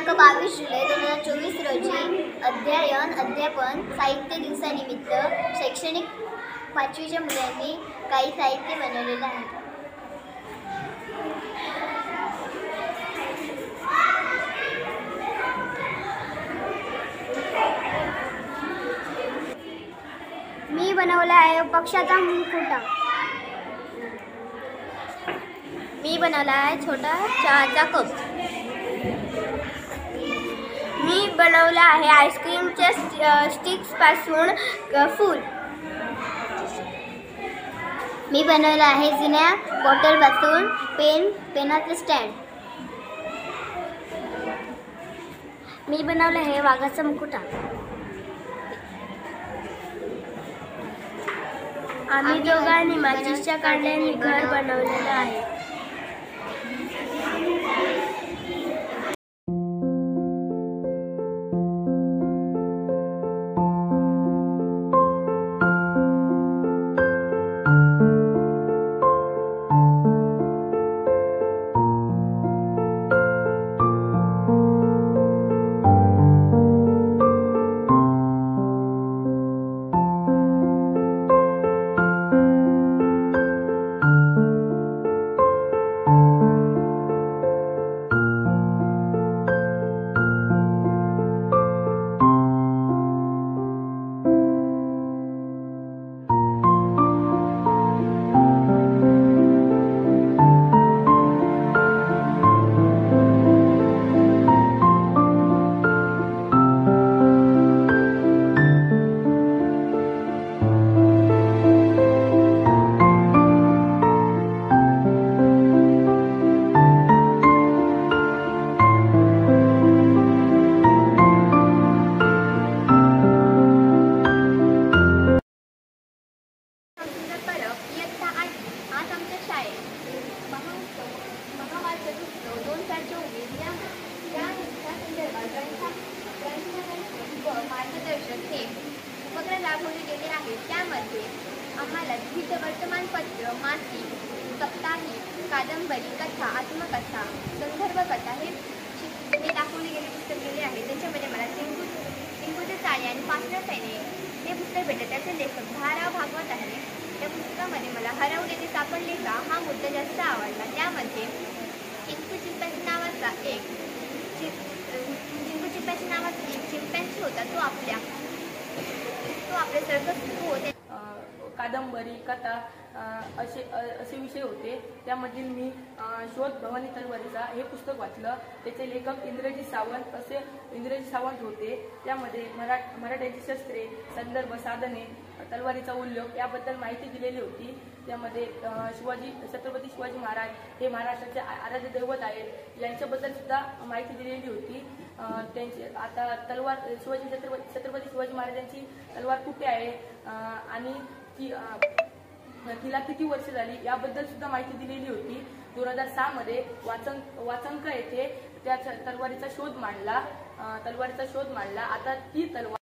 दिनांक 22 जुलै 2024 रोजी अध्यापन साहित्य दिवसानिमित्त शैक्षणिक 5वीच्या मुलांनी काही साहित्य बनवलेलं आहे। मी बनवला आहे पक्षाचा मुकुटा। मी बनवला आहे छोटा चहाचा कप। मी बनवला आहे आईस्क्रीमच्या स्टिक्स पासून फूल। मी बनवला आहे जुन्या बॉटल पासून पेनाचे स्टँड। मी बनवला आहे वाघाचा मुकुटा। आम्ही दोघांनी माचीसच्या कांड्याने घर बनवलेलं आहे। मार्गदर्शन हे उपक्रम राबवले गेले आहेत। त्यामध्ये आम्हाला विविध वर्तमानपत्र, मासिक, साप्ताहिक, कादंबरी, कथा, आत्मकथा, संदर्भ कथा हे दाखवले गेले पुस्तक गेले आहे। त्याच्यामध्ये मला टिंकूचे चाळे आणि पाचव्या सैने हे पुस्तक भेटले। त्याचे लेखक भाराव भागवत आहे। त्या पुस्तकामध्ये मला हरवलेले सापडले का हा मुद्दा जास्त आवडला। त्यामध्ये टिंकू चिंपॅन्झी नावाचा एक चिंपॅन्झी होता। तो आपल्या सर्कस कादंबरी, कथा असे विषय होते। त्यामधील मी शोध भवानी तलवारीचा हे पुस्तक वाचलं। त्याचे लेखक इंद्रजीत सावंत होते। त्यामध्ये मराठ्याची शस्त्रे, संदर्भ, साधने, तलवारीचा उल्लेख याबद्दल माहिती दिलेली होती। त्यामध्ये छत्रपती शिवाजी महाराज हे महाराष्ट्राचे आराध्य दैवत आहेत यांच्याबद्दल सुद्धा माहिती दिलेली होती। त्यांची आता छत्रपती शिवाजी महाराजांची तलवार कुठे आहे आणि तिला किती वर्ष झाली याबद्दल सुद्धा माहिती दिलेली होती। 2006 मध्ये वाचंक येथे त्या तलवारीचा शोध मांडला। आता ती तलवार